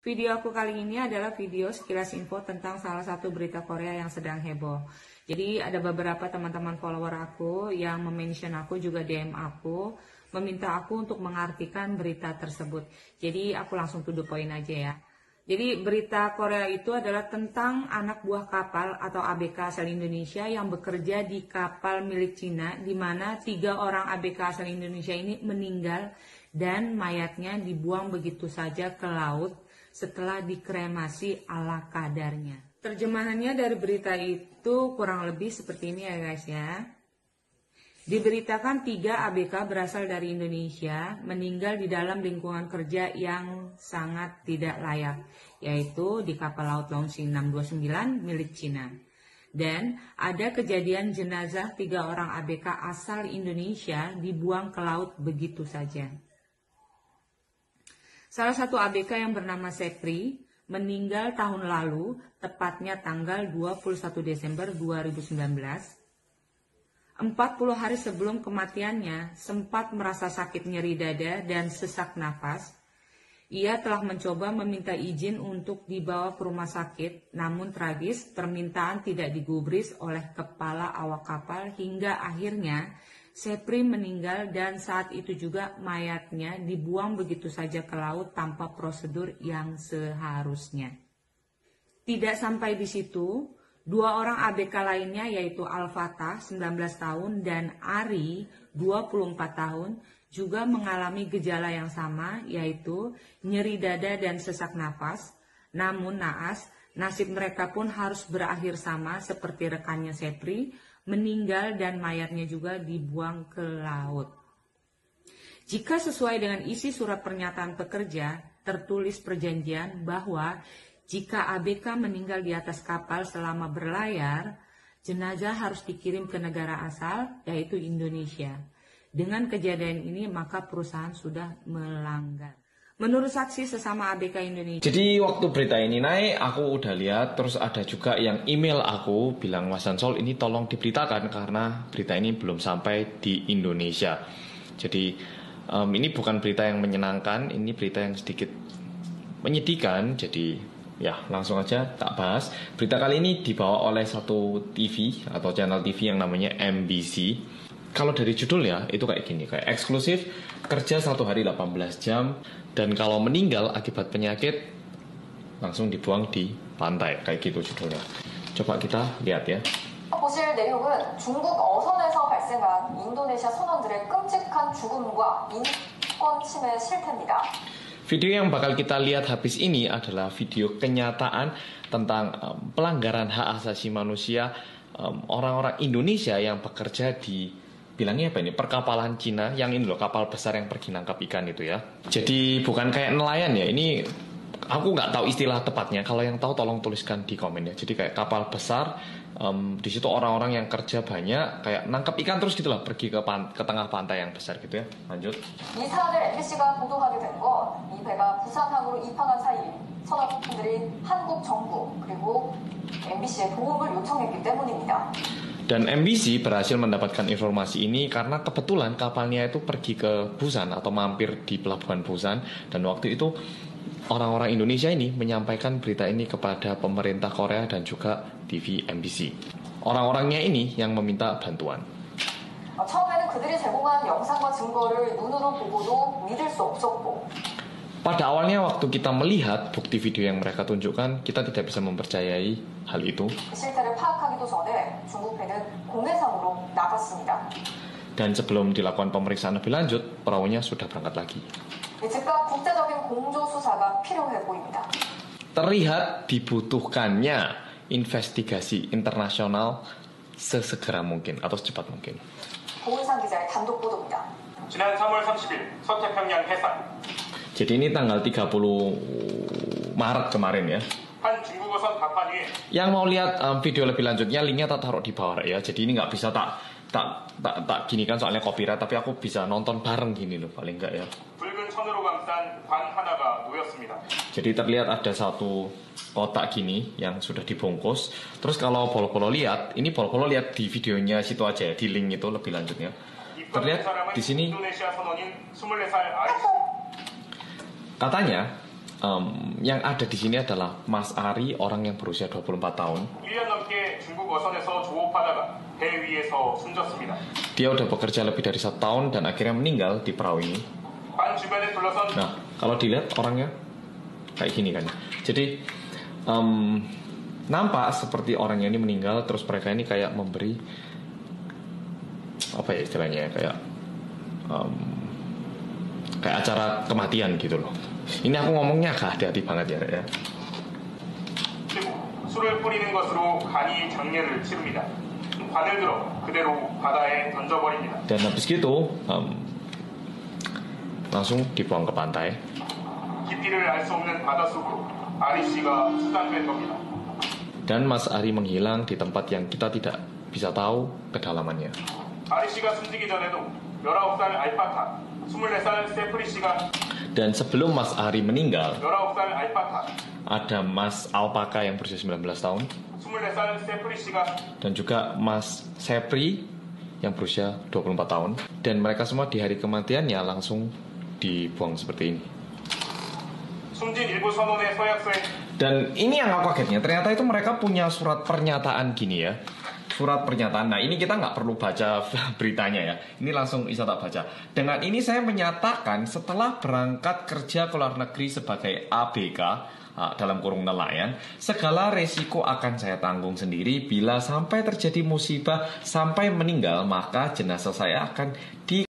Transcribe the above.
Video aku kali ini adalah video sekilas info tentang salah satu berita Korea yang sedang heboh. Jadi ada beberapa teman-teman follower aku yang mention aku, juga DM aku, meminta aku untuk mengartikan berita tersebut. Jadi aku langsung to the point aja ya. Jadi berita Korea itu adalah tentang anak buah kapal atau ABK asal Indonesia yang bekerja di kapal milik Cina, di mana 3 orang ABK asal Indonesia ini meninggal dan mayatnya dibuang begitu saja ke laut setelah dikremasi ala kadarnya. Terjemahannya dari berita itu kurang lebih seperti ini ya guys ya. Diberitakan 3 ABK berasal dari Indonesia meninggal di dalam lingkungan kerja yang sangat tidak layak, yaitu di kapal laut Longxing 629 milik Cina. Dan ada kejadian jenazah 3 orang ABK asal Indonesia dibuang ke laut begitu saja. Salah satu ABK yang bernama Sepri meninggal tahun lalu, tepatnya tanggal 21 Desember 2019. 40 hari sebelum kematiannya, sempat merasa sakit nyeri dada dan sesak nafas. Ia telah mencoba meminta izin untuk dibawa ke rumah sakit, namun tragis permintaan tidak digubris oleh kepala awak kapal hingga akhirnya Sepri meninggal dan saat itu juga mayatnya dibuang begitu saja ke laut tanpa prosedur yang seharusnya. Tidak sampai di situ, 2 orang ABK lainnya yaitu Al-Fatah 19 tahun dan Ari 24 tahun juga mengalami gejala yang sama, yaitu nyeri dada dan sesak nafas. Namun naas, nasib mereka pun harus berakhir sama seperti rekannya Sepri, meninggal dan mayatnya juga dibuang ke laut. Jika sesuai dengan isi surat pernyataan pekerja, tertulis perjanjian bahwa jika ABK meninggal di atas kapal selama berlayar, jenazah harus dikirim ke negara asal, yaitu Indonesia. Dengan kejadian ini, maka perusahaan sudah melanggar. Menurut saksi sesama ABK Indonesia. Jadi waktu berita ini naik, aku udah lihat, terus ada juga yang email aku bilang, Mas Ansol ini tolong diberitakan karena berita ini belum sampai di Indonesia. Jadi ini bukan berita yang menyenangkan, ini berita yang sedikit menyedihkan. Jadi ya langsung aja tak bahas. Berita kali ini dibawa oleh satu TV atau channel TV yang namanya MBC. Kalau dari judulnya itu kayak gini, kayak eksklusif, kerja 1 hari 18 jam, dan kalau meninggal akibat penyakit langsung dibuang di pantai, kayak gitu judulnya. Coba kita lihat ya. 보실 내용은 중국 어선에서 발생한 인도네시아 선원들의 끔찍한 죽음과 인권 침해 실태입니다. Video yang bakal kita lihat habis ini adalah video kenyataan tentang pelanggaran hak asasi manusia orang-orang Indonesia yang bekerja di, bilangnya apa ini, perkapalan Cina, yang ini loh, kapal besar yang pergi nangkap ikan itu ya. Jadi bukan kayak nelayan ya, ini aku nggak tahu istilah tepatnya. Kalau yang tahu tolong tuliskan di komen ya. Jadi kayak kapal besar, di situ orang-orang yang kerja banyak, kayak nangkap ikan terus gitulah, pergi ke tengah pantai yang besar gitu ya. Lanjut. 이 사안을 MBC가 보도하게 된 건 이 배가 부산항으로 입항한 사이 선원분들이 한국 정부 그리고 MBC의 도움을 요청했기 때문입니다. Dan MBC berhasil mendapatkan informasi ini karena kebetulan kapalnya itu pergi ke Busan atau mampir di pelabuhan Busan, dan waktu itu orang-orang Indonesia ini menyampaikan berita ini kepada pemerintah Korea dan juga TV MBC. Orang-orangnya ini yang meminta bantuan. 처음에는 그들이 제공한 영상과 증거를 눈으로 보고도 믿을 수 없었고. Pada awalnya waktu kita melihat bukti video yang mereka tunjukkan, kita tidak bisa mempercayai hal itu. 실태를 파악하기도 전에 중국 배는 공해상으로 나갔습니다. Dan sebelum dilakukan pemeriksaan lebih lanjut, perahunya sudah berangkat lagi. 즉각 국제적인 공조 수사가 필요해 보입니다. Terlihat dibutuhkannya investigasi internasional sesegera mungkin atau secepat mungkin. 고은상 기자의 단독 보도입니다. 지난 3월 30일 서태평양 해상. Jadi ini tanggal 30 Maret kemarin ya. 한 중국어선 갑판 위에. Yang mau lihat video lebih lanjutnya, linknya tak taruh di bawah ya. Jadi ini nggak bisa tak gini kan soalnya copyright, tapi aku bisa nonton bareng gini loh paling nggak ya. 붉은 천으로 감싼 관 하나가 놓였습니다. Jadi terlihat ada satu kotak gini yang sudah dibungkus. Terus kalau Polo-Polo lihat, ini Polo-Polo lihat di videonya situ aja ya, di link itu lebih lanjutnya. Terlihat di sini 인도네시아 선원인 24살 아이스. katanya yang ada di sini adalah Mas Ari, orang yang berusia 24 tahun. 1년 넘게 중국 어선에서 조업하다가 배 위에서 숨졌습니다. Dia udah bekerja lebih dari 1 tahun dan akhirnya meninggal di perahu ini. 반 주변에 둘러선 Nah, kalau dilihat orangnya kayak gini kan. Jadi nampak seperti orangnya ini meninggal, terus mereka ini kayak memberi apa ya istilahnya, kayak kayak acara kematian gitu loh. Ini aku ngomongnya agak hati-hati banget ya. 그리고 술을 뿌리는 것으로 간이 장례를 치릅니다. 관을 들어 그대로 바다에 던져버립니다. Dan habis gitu langsung dibuang ke pantai. 깊이를 알 수 없는 바다 속으로 아리 씨가 수상된 겁니다. Dan Mas Ari menghilang di tempat yang kita tidak bisa tahu kedalamannya. 아리 씨가 숨지기 전에도 19살 알파카, 24살 세프리 씨가 Dan sebelum Mas Ari meninggal, 19살 알파카, ada Mas Alpaka yang berusia 19 tahun 24살 세프리 씨가 dan juga Mas Sepri yang berusia 24 tahun. Dan mereka semua di hari kematiannya langsung dibuang seperti ini. 숨진 일부 선원의 서약서에 Dan ini yang aku kagetnya, ternyata itu mereka punya surat pernyataan gini ya. Surat pernyataan. Nah ini kita nggak perlu baca beritanya ya. Ini langsung bisa tak baca. Dengan ini saya menyatakan setelah berangkat kerja ke luar negeri sebagai ABK, dalam kurung nelayan, segala resiko akan saya tanggung sendiri. Bila sampai terjadi musibah sampai meninggal, maka jenazah saya akan di